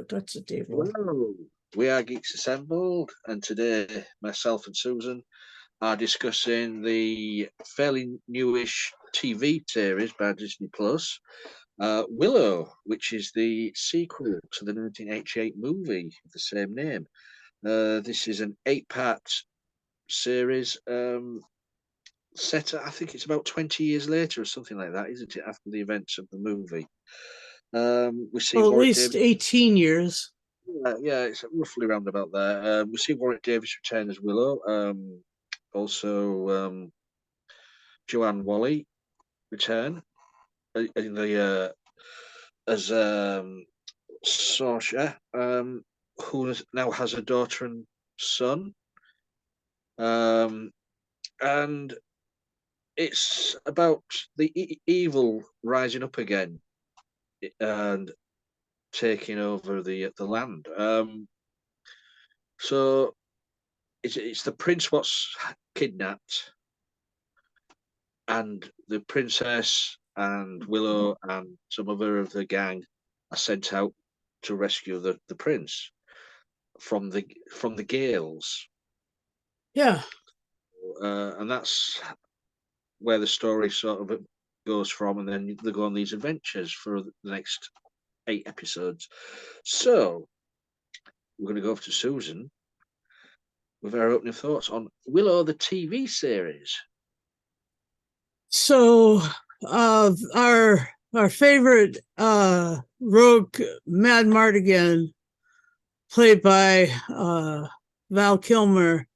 That's a Dave. Hello, we are Geeks Assembled, and today myself and Susan are discussing the fairly newish TV series by Disney Plus, Willow, which is the sequel to the 1988 movie of the same name. This is an 8-part series set, I think it's about 20 years later or something like that, isn't it, after the events of the movie. We see Well, at Warwick least Davis. 18 years. Yeah, it's roughly around about there. We see Warwick Davis return as Willow. Also, Joanne Whalley return in the as Sorcerer, who now has a daughter and son. And it's about the evil rising up again and taking over the land. So it's the prince what's kidnapped, and the princess and Willow and some other of the gang are sent out to rescue the prince from the gales. Yeah. And that's where the story sort of goes from, and then they go on these adventures for the next 8 episodes. So we're going to go over to Susan with our opening thoughts on Willow, the TV series. So our favorite rogue Mad Mardigan, played by Val Kilmer,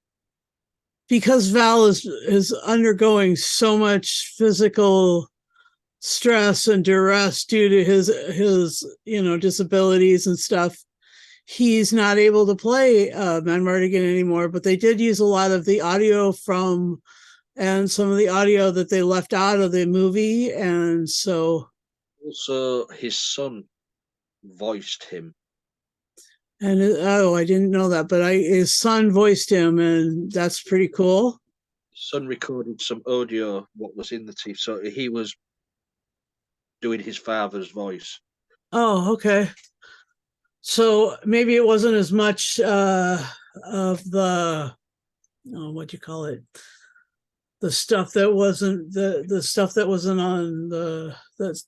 because Val is undergoing so much physical stress and duress due to his disabilities and stuff, he's not able to play Mad Mardigan anymore. But they did use a lot of the audio from and some of the audio that they left out of the movie, and so also his son voiced him. And I didn't know that, but his son voiced him, and that's pretty cool. Son recorded some audio what was in the TV, so he was doing his father's voice. Oh, okay. So maybe it wasn't as much of the what do you call it? The stuff that wasn't the stuff that wasn't on the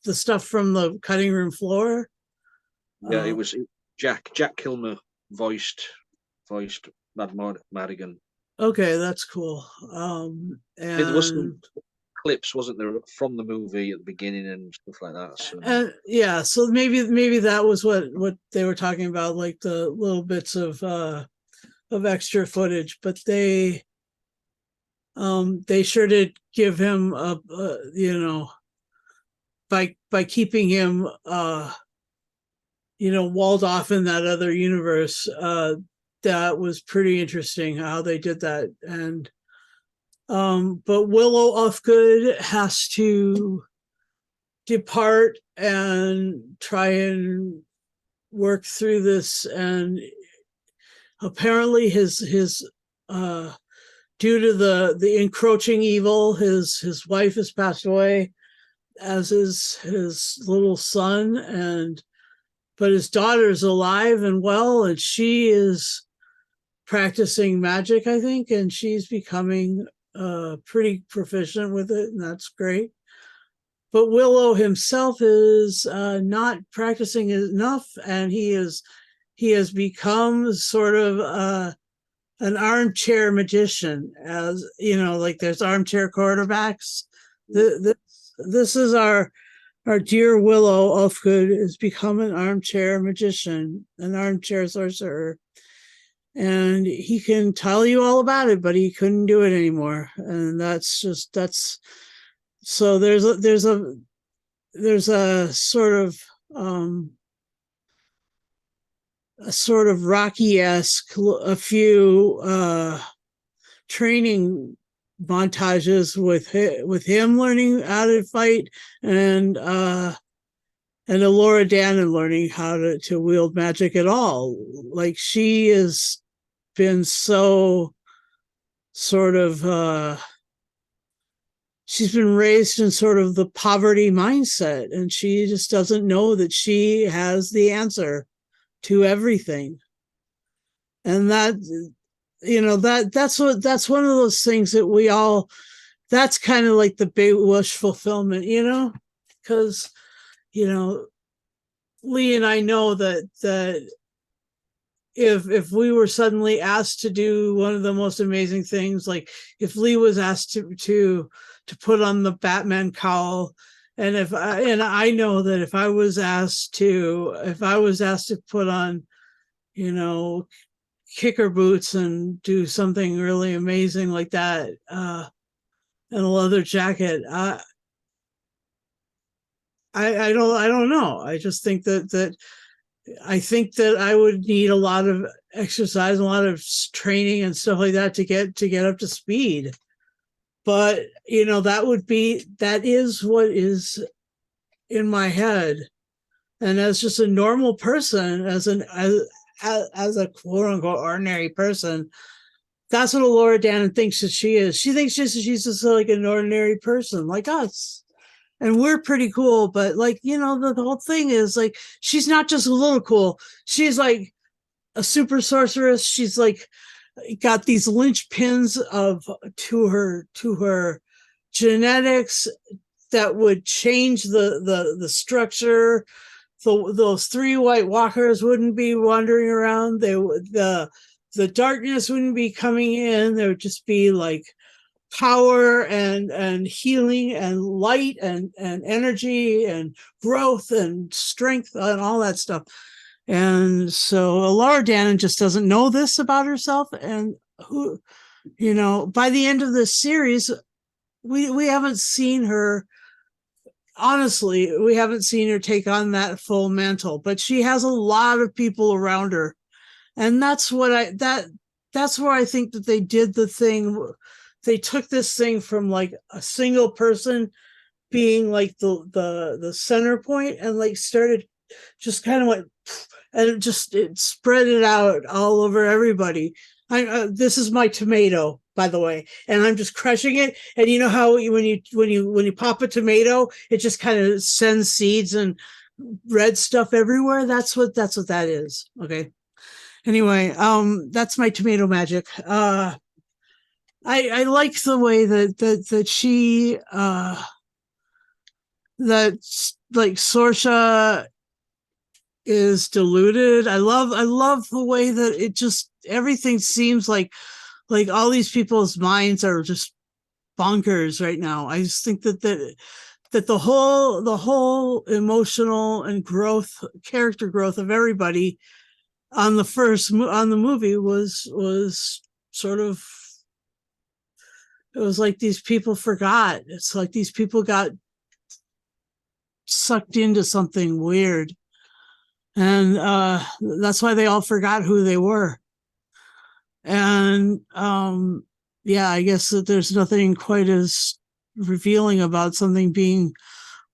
stuff from the cutting room floor. Yeah, it was Jack Kilmer voiced Mad Mardigan. Okay, that's cool. And there was some clips, wasn't there, from the movie at the beginning and stuff like that. So. And yeah, so maybe that was what they were talking about, like the little bits of extra footage, but they sure did give him by keeping him walled off in that other universe. That was pretty interesting how they did that. And but Willow Ufgood has to depart and try and work through this, and apparently his due to the encroaching evil, his wife has passed away, as is his little son, but his daughter's alive and well, and she is practicing magic, I think, and she's becoming pretty proficient with it, and that's great. But Willow himself is not practicing enough, and he has become sort of an armchair magician, as like there's armchair quarterbacks. This is our dear Willow Ufgood has become an armchair magician, an armchair sorcerer, and he can tell you all about it, but he couldn't do it anymore. And that's so there's a sort of Rocky-esque, a few training montages with him learning how to fight, and Elora Danan learning how to wield magic at all. Like, she has been so sort of she's been raised in sort of the poverty mindset, and she just doesn't know that she has the answer to everything. And that, that's one of those things that we all, that's kind of like the big wish fulfillment, because, Lee and I know that if we were suddenly asked to do one of the most amazing things, like if Lee was asked to put on the Batman cowl, and I know that if I was asked to put on, kicker boots and do something really amazing like that, and a leather jacket, I don't know. I just think that I think that I would need a lot of exercise, a lot of training and stuff like that to get up to speed. But that is what is in my head. And as just a normal person, as a quote unquote ordinary person, that's what Laura Dannon thinks that she is. She thinks she's just like an ordinary person like us. And we're pretty cool, but the whole thing is like, she's not just a little cool. She's like a super sorceress. She's like got these linchpins to her genetics that would change the structure. Those 3 White Walkers wouldn't be wandering around. The darkness wouldn't be coming in. There would just be like power and healing and light and energy and growth and strength and all that stuff. And so Laura Dannon just doesn't know this about herself. And by the end of this series, we haven't seen her. Honestly, we haven't seen her take on that full mantle, but she has a lot of people around her. And that's where I think that they did the thing. They took this thing from like a single person being like the center point, and like started just kind of like, and it spread it out all over everybody. This is my tomato, by the way, and I'm just crushing it. And you know how when you pop a tomato, it just kind of sends seeds and red stuff everywhere. That's what that is. Okay. Anyway, that's my tomato magic. I like the way that she that like Sorsha is deluded. I love the way that it just, everything seems like all these people's minds are just bonkers right now. I just think that the whole emotional and character growth of everybody on the movie was sort of, it was like these people forgot. It's like these people got sucked into something weird. And that's why they all forgot who they were. And yeah, I guess that there's nothing quite as revealing about something being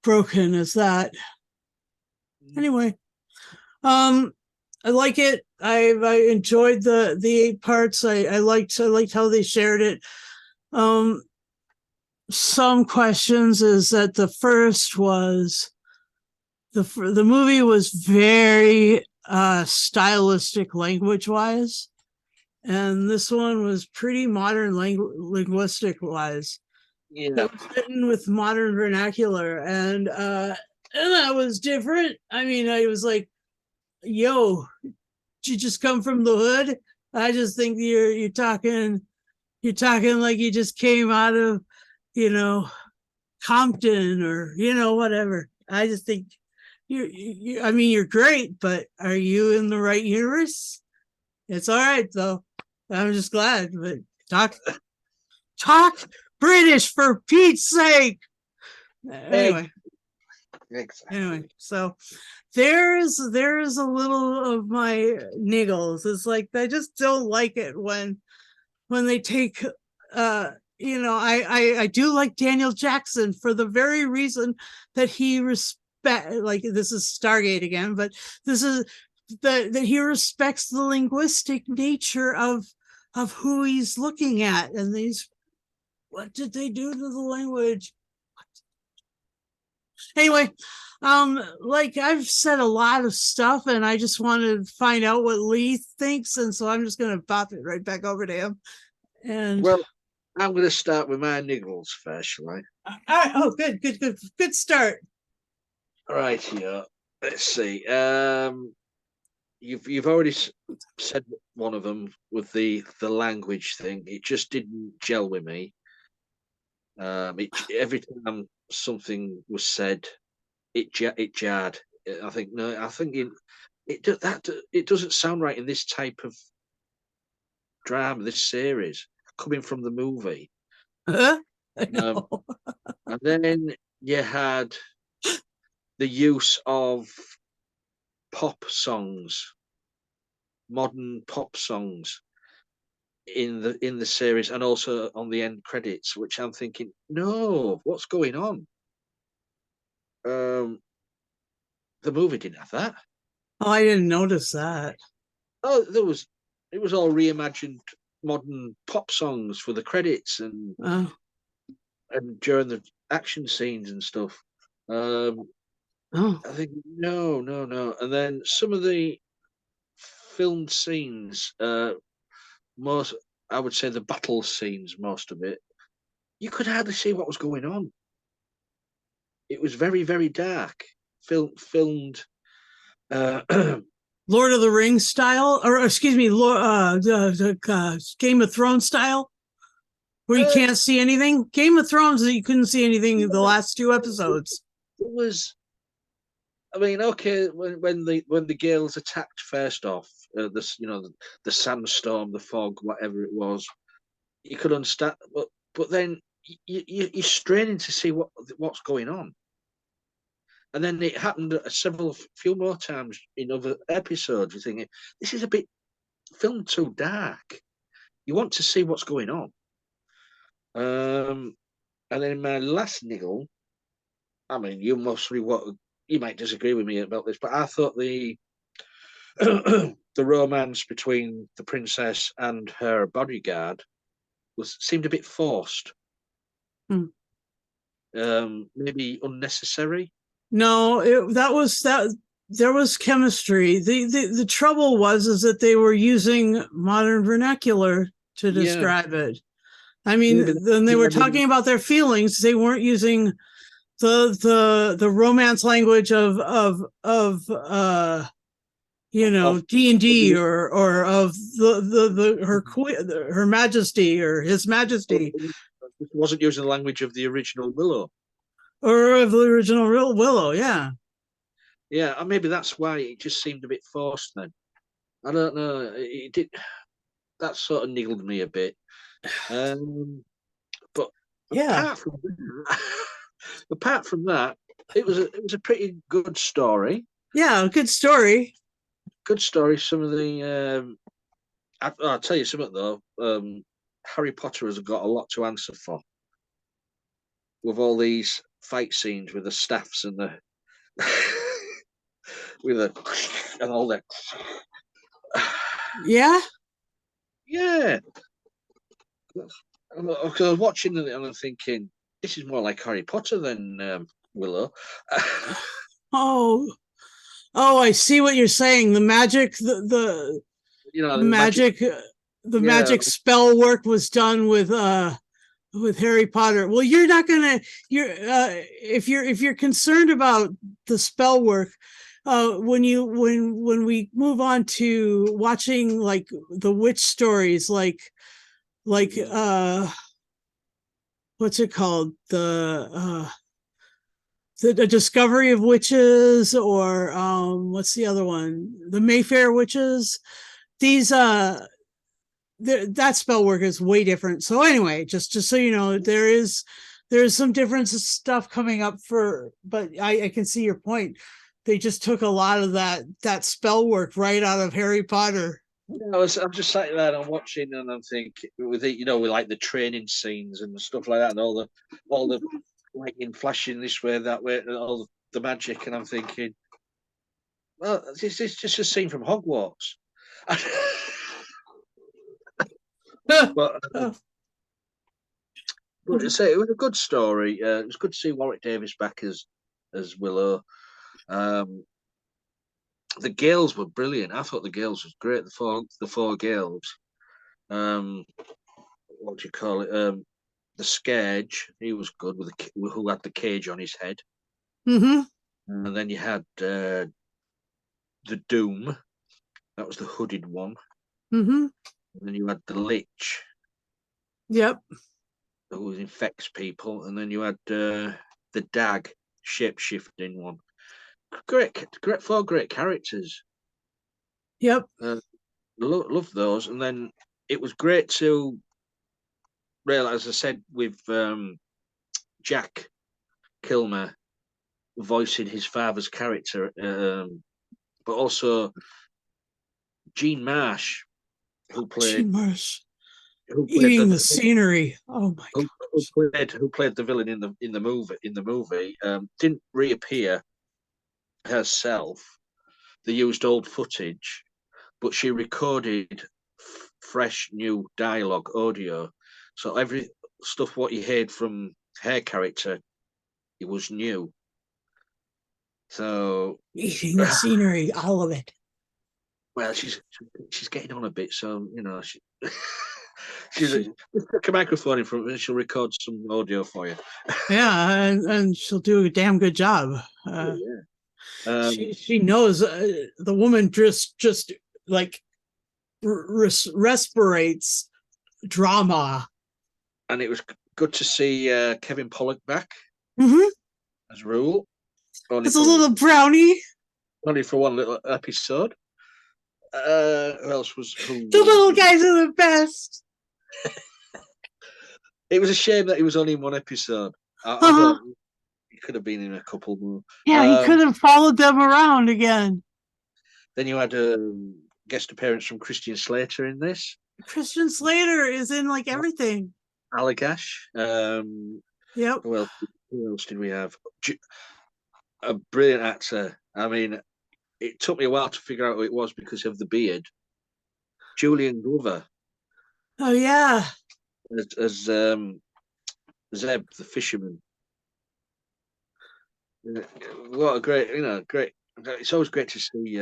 broken as that. Anyway, I like it. I enjoyed the 8 parts. I liked how they shared it. Some questions is that the first was the movie was very stylistic language wise, and this one was pretty modern linguistic wise. Yeah, It was written with modern vernacular, and that was different. I mean, I was like, yo, did you just come from the hood? I just think you're talking like you just came out of, Compton or, whatever. I just think I mean, you're great, but are you in the right universe? It's all right though. I'm just glad, but talk British for Pete's sake. Anyway, so there is a little of my niggles. It's like I just don't like it when they take I do like Daniel Jackson for the very reason that he like, this is Stargate again, but this is that he respects the linguistic nature of who he's looking at. And what did they do to the language? Anyway, like I've said a lot of stuff, and I just want to find out what Lee thinks, and so I'm just going to pop it right back over to him. And Well, I'm going to start with my niggles first, shall I? oh, good start. All right, here. Let's see. You've already said one of them with the language thing. It just didn't gel with me. Every time something was said, it jarred. I think no, I think it doesn't sound right in this type of drama, this series coming from the movie. I Um, know. and then you had the use of pop songs, modern pop songs in the series, and also on the end credits, which I'm thinking, no, what's going on? Um, the movie didn't have that. Oh, I didn't notice that. Oh, it was all reimagined modern pop songs for the credits Oh, and during the action scenes and stuff. Um, oh, I think no, no, no. And then some of the filmed scenes, most I would say the battle scenes, most of it, you could hardly see what was going on. It was very, very dark. Filmed. Uh, Lord of the Rings style, or excuse me, Game of Thrones style, where you uh, can't see anything. Game of Thrones, you couldn't see anything in the it last two episodes. was. I mean, okay, when the Gales attacked first off, the sandstorm, the fog, whatever it was, you could understand, but then you're straining to see what's going on, and then it happened few more times in other episodes. You're thinking this is a bit filmed too dark. You want to see what's going on. And then my last niggle, I mean, you might disagree with me about this, but I thought the the romance between the princess and her bodyguard seemed a bit forced. Hmm. Maybe unnecessary. No, that was that. There was chemistry. The trouble was is that they were using modern vernacular to Yeah, describe it. I mean, maybe. when they were Yeah, talking maybe. about their feelings, they weren't using the romance language of Of D&D, or of the her majesty or his majesty, wasn't using the language of the original Willow. or of the original real Willow. Yeah. Yeah, and maybe that's why it just seemed a bit forced. Then I don't know. It did that sort of niggled me a bit. But Yeah. apart from apart from that, it was a pretty good story. Yeah, good story. Good story. Some of the I'll tell you something though. Harry Potter has got a lot to answer for with all these fight scenes with the staffs and the with the and all that. Yeah. Yeah, I was watching it and I'm thinking this is more like Harry Potter than Willow. Oh, oh, I see what you're saying. The magic, the The magic. magic, the Yeah, magic spell work was done with Harry Potter. Well, you're not gonna you're if you're concerned about the spell work, when we move on to watching like the witch stories, like what's it called, the discovery of witches, or what's the other one, the Mayfair witches. These that spell work is way different. So anyway, just so you know, there's some different stuff coming up but I can see your point. They just took a lot of that spell work right out of Harry Potter. I'm just sat there and I'm watching and I'm thinking with it, with like the training scenes and stuff like that, and all the lightning flashing this way, that way, and all the magic, and I'm thinking, well, this is just a scene from Hogwarts. but but say it was a good story. It was good to see Warwick Davis back as as Willow. Um, the girls were brilliant. I thought the girls was great. The four girls. Um, what do you call it? The Scourge. He was good with who had the cage on his head. Mm-hmm. And then you had the Doom. That was the hooded one. Mm-hmm. And then you had the Lich, Yep. who infects people. And then you had the Dag, shape-shifting one. Great, four great characters. Yep. Love those. And then it was great to realize, as I said, with Jack Kilmer voicing his father's character, but also Gene Marsh, who played Gene Marsh who played eating the the scenery. Oh my gosh. who played the villain in the movie didn't reappear herself. They used old footage, but she recorded fresh new dialogue audio. So every stuff what you heard from her character, it was new. So Eating the scenery, all of it. well, she's getting on a bit, so she's She, take a microphone in front of her, she'll record some audio for you. yeah, and she'll do a damn good job. Oh, yeah. She knows the woman just like respirates drama. And it was good to see Kevin Pollak back Mm-hmm. as Rule. It's a little brownie. Only for one little episode. Who else was who? The little guys are the best. It was a shame that he was only in one episode. Uh-huh. He could have been in a couple more. Yeah, he could have followed them around again. Then you had a guest appearance from Christian Slater in this. Christian Slater is in like everything. Allagash. Yep. Who else did we have? A brilliant actor. I mean, it took me a while to figure out who it was because of the beard. Julian Glover Oh yeah. as Zeb the fisherman. What a great. It's always great to see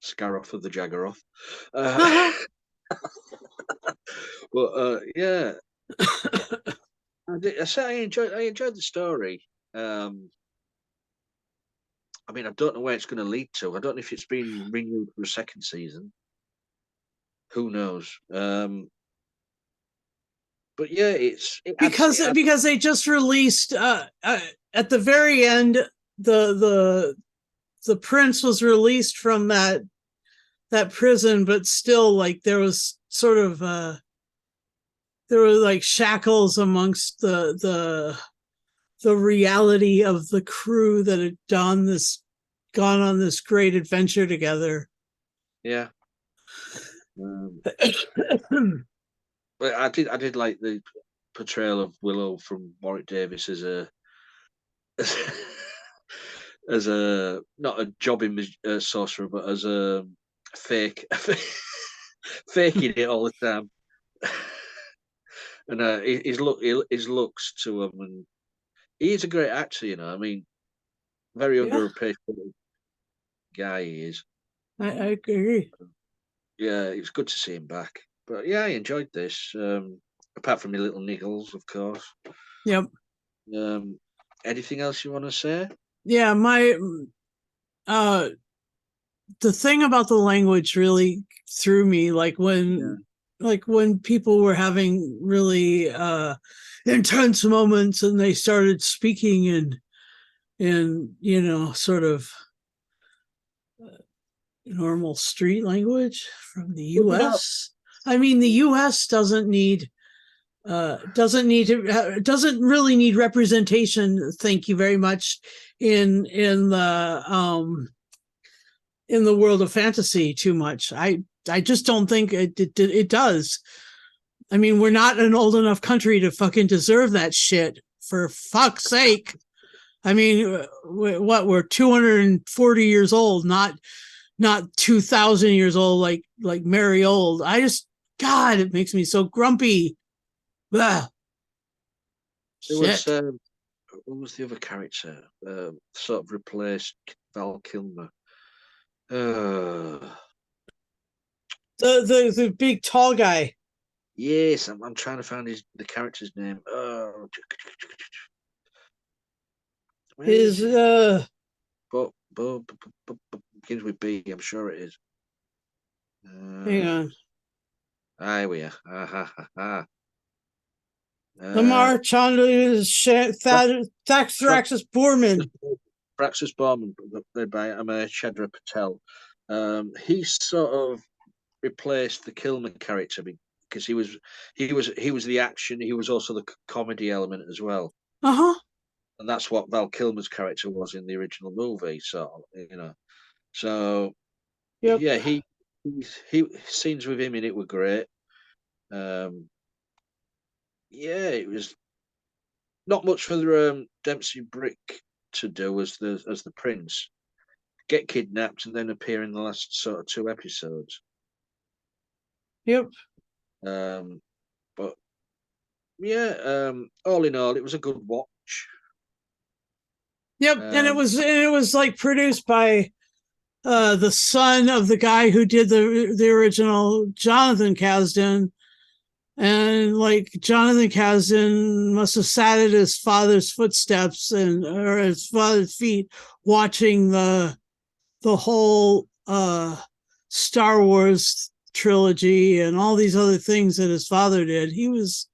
Scaroff of the Jaggeroth. But yeah, I enjoyed the story. I mean, I don't know where it's going to lead to. I don't know if it's been renewed for a second season. Who knows? But yeah, because they just released at the very end the prince was released from that prison, but still like there was sort of there were like shackles amongst the reality of the crew that had gone on this great adventure together. Yeah. But I did like the portrayal of Willow from Warwick Davis as a as a not a jobbing sorcerer, but as a fake faking it all the time. And his looks to him, and he is a great actor. I mean, very underappreciated guy he is. I agree. Yeah, it was good to see him back. But yeah, I enjoyed this. Apart from the little niggles, of course. Yep. Anything else you want to say? Yeah, my the thing about the language really threw me, like when people were having really intense moments and they started speaking in sort of normal street language from the US. I mean, the US doesn't really need representation, thank you very much, in the world of fantasy too much. I just don't think it does. I mean, we're not an old enough country to fucking deserve that shit, for fuck's sake. I mean, we're 240 years old, not 2,000 years old like Mary Old. God, it makes me so grumpy. Blah. It was Who was the other character? Sort of replaced Val Kilmer. Uh, The big tall guy. yes, I'm trying to find the character's name. Where is His it? Begins with B. I'm sure it is. hang on. Here we are. Ah, ha, ha, ha. Lamar Chandler Thraxus Boorman. Praxis Barman, played by Chadha-Patel. He sort of replaced the Kilmer character because he was the action. He was also the comedy element as well, Uh-huh. and that's what Val Kilmer's character was in the original movie. So so Yep. yeah, he scenes with him in it were great. Yeah, it was not much for the Dempsey Brick to do as the prince. Get kidnapped and then appear in the last sort of 2 episodes. Yep. But yeah, all in all, it was a good watch. Yep. And it was like produced by the son of the guy who did the original, Jonathan Kasdan. And like Jonathan Kasdan must have sat at his father's footsteps or his father's feet, watching the whole Star Wars trilogy and all these other things that his father did. He was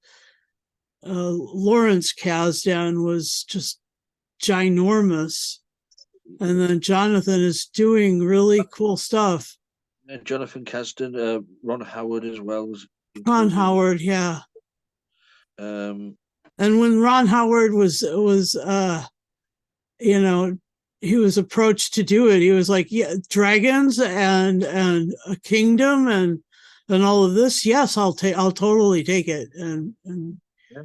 Lawrence Kasdan was just ginormous, and then Jonathan is doing really cool stuff. Jonathan Kasdan, Ron Howard as well was Ron Howard, yeah. Um, and when Ron Howard was he was approached to do it, he was like, yeah, dragons and a kingdom and all of this, yes, I'll totally take it. And yeah.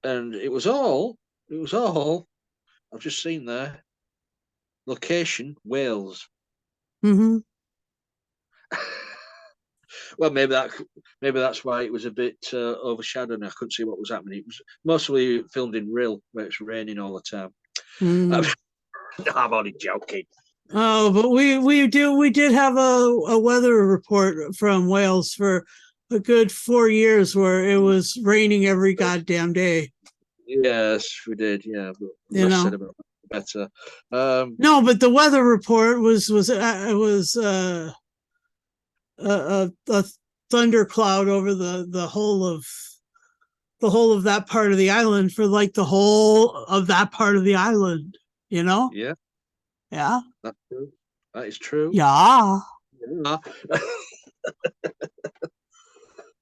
And it was all I've just seen there. Location, Wales. Mm-hmm. Well, maybe that's why it was a bit overshadowed. I couldn't see what was happening. It was mostly filmed in Rhyl, where it's raining all the time. Mm-hmm. No, I'm only joking. Oh, but we did have a weather report from Wales for a good 4 years where it was raining every goddamn day. Yes, we did. Yeah, but less said about it, better. No, but the weather report was a thundercloud over the whole of that part of the island for like the whole of that part of the island. Yeah. Yeah. That's true. That is true. Yeah.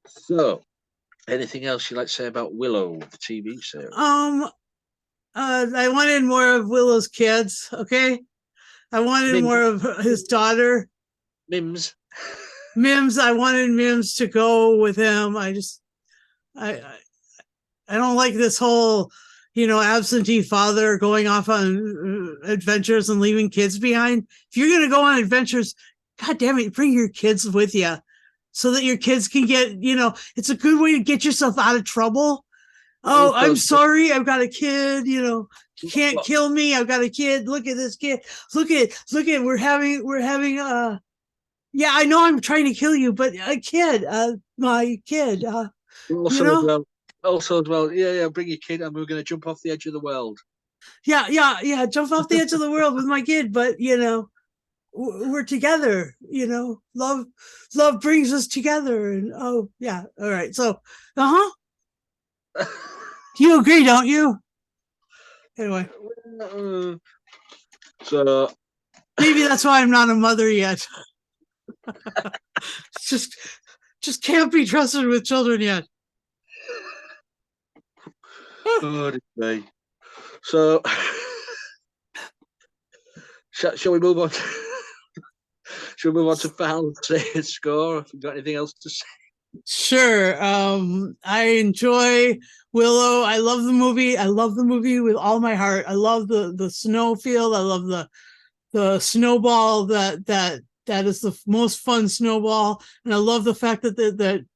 So, anything else you'd like to say about Willow, the TV series? I wanted more of Willow's kids. Okay. I wanted more of his daughter. Mims. I wanted Mims to go with him. I don't like this whole, absentee father going off on adventures and leaving kids behind. If you're going to go on adventures, God damn it, bring your kids with you so that your kids can get, it's a good way to get yourself out of trouble. Oh, I'm sorry, I've got a kid, you can't kill me. I've got a kid. Look at this kid. Look at, we're having yeah, I know I'm trying to kill you, but a kid, my kid, Also as well, yeah, bring your kid and we're going to jump off the edge of the world. Yeah, jump off the edge of the world with my kid, but, we're together, love brings us together. And, oh, yeah, all right. So, you agree, don't you? Anyway. So. Maybe that's why I'm not a mother yet. just can't be trusted with children yet. Oh, me. So, shall we move on? Shall we move on to final score? Have you got anything else to say? Sure. I enjoy Willow. I love the movie. I love the movie with all my heart. I love the snow field. I love the snowball that is the most fun snowball, and I love the fact that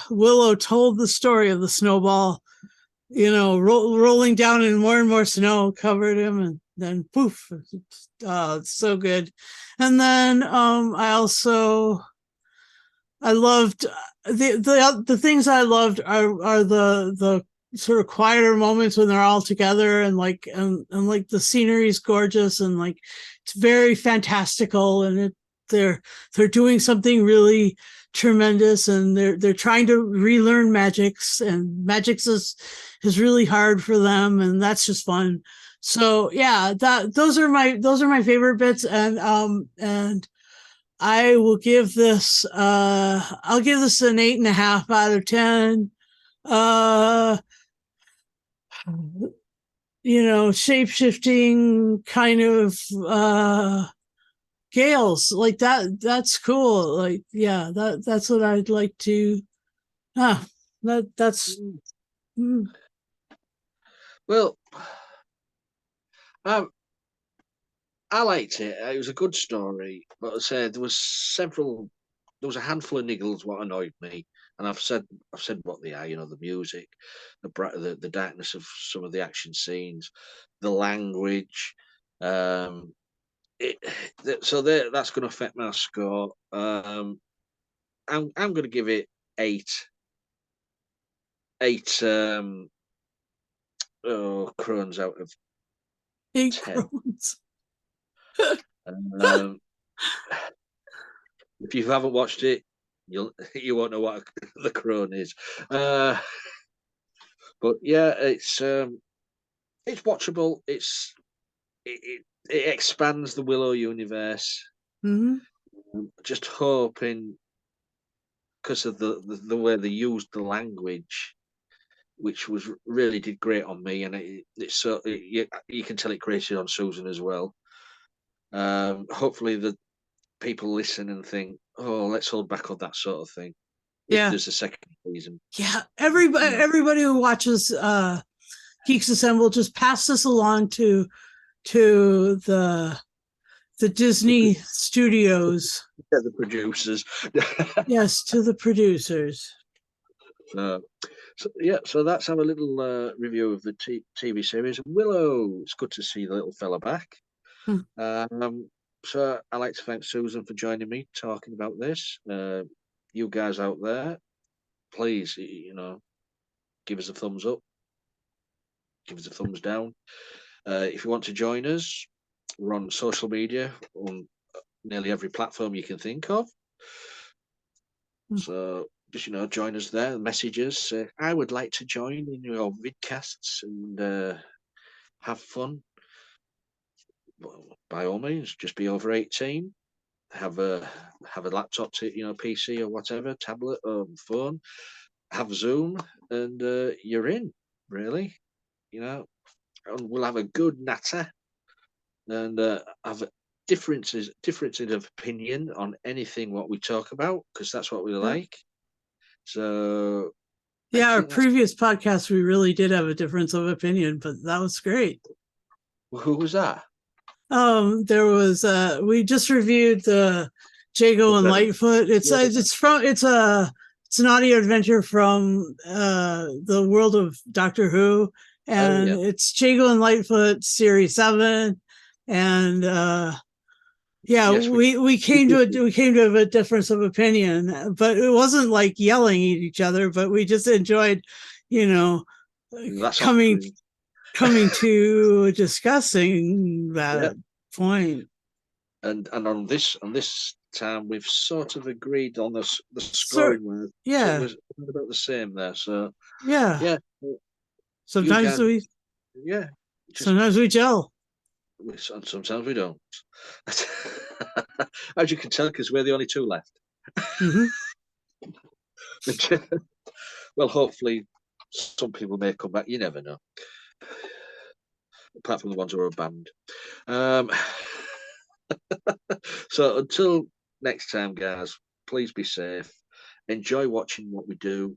Willow told the story of the snowball rolling down and more snow covered him, and then poof. Oh, it's so good. And then I loved the things I loved are the sort of quieter moments when they're all together, and like the scenery is gorgeous, and like it's very fantastical, and they're doing something really tremendous, and they're trying to relearn magics, and magics is really hard for them, and that's just fun. So yeah, those are my favorite bits, and I will give this I'll give this an 8.5 out of 10. Uh Shape shifting kind of gales like that's cool. Like, yeah, that's what I'd like to that's mm, Well, um, I liked it. It was a good story, but I said there was a handful of niggles what annoyed me, and I've said what they are. The music, the darkness of some of the action scenes, the language. Um, it, so that's going to affect my score. I'm going to give it eight crones out of 8 10. crones. Um, if you haven't watched it, you won't know what the crone is. But yeah, it's watchable. It expands the Willow universe. Mm-hmm. Just hoping because of the way they used the language, which was really did great on me, and you can tell it grated on Susan as well. Hopefully the people listen and think, oh, let's hold back on that sort of thing. If Yeah. there's a second season, Yeah. Everybody who watches Geeks Assemble, just pass this along to the the, Disney studios. the producers. Yes, to the producers. uh, so that's our little review of the TV series Willow. It's good to see the little fella back. Hmm. So I'd like to thank Susan for joining me talking about this. You guys out there, please, give us a thumbs up, give us a thumbs down. If you want to join us, we're on social media on nearly every platform you can think of. Hmm. So just join us there. Messages. Say, I would like to join in your vidcasts and have fun. Well, by all means, just be over 18. Have a laptop, PC or whatever, tablet or phone. Have Zoom, and you're in. Really, and we'll have a good natter and have differences of opinion on anything what we talk about because that's what we Yeah. like. So I Yeah, our think that's previous podcast, we really did have a difference of opinion, but that was great. who was that? There was we just reviewed the Jago and The Lightfoot. It's an audio adventure from the world of Doctor Who, Oh and yeah, it's Jago and Lightfoot series 7. And yeah, yes, we we came to a difference of opinion, but it wasn't like yelling at each other, but we just enjoyed, you know, that's off coming screen. to discussing Yeah, that point. and on this time we've sort of agreed on the So scoring word, so yeah, we're about the same there. So yeah. yeah, you Sometimes guys, we yeah, just sometimes we gel. and sometimes we don't. As you can tell, because we're the only two left. Hmm. Well, hopefully, some people may come back. You never know. Apart from the ones who are banned. Um, so until next time, guys, please be safe. Enjoy watching what we do.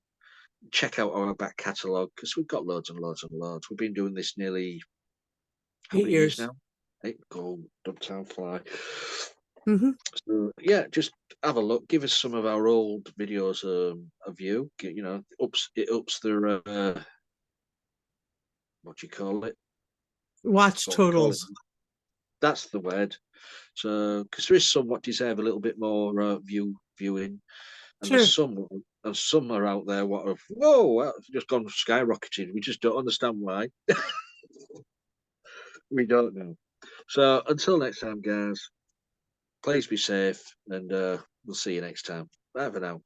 Check out our back catalogue because we've got loads and loads and loads. We've been doing this nearly how 8 many years years. now? Eight. Go, don't time fly. Hmm. So yeah, just have a look. Give us some of our old videos a view. It ups their what do you call it? Watch What we call it. totals. That's the word. So, because there is some what deserve a little bit more viewing, and Sure. there's some are out there what have just gone skyrocketing. We just don't understand why. We don't know. So until next time, guys, please be safe, and we'll see you next time. Bye for now.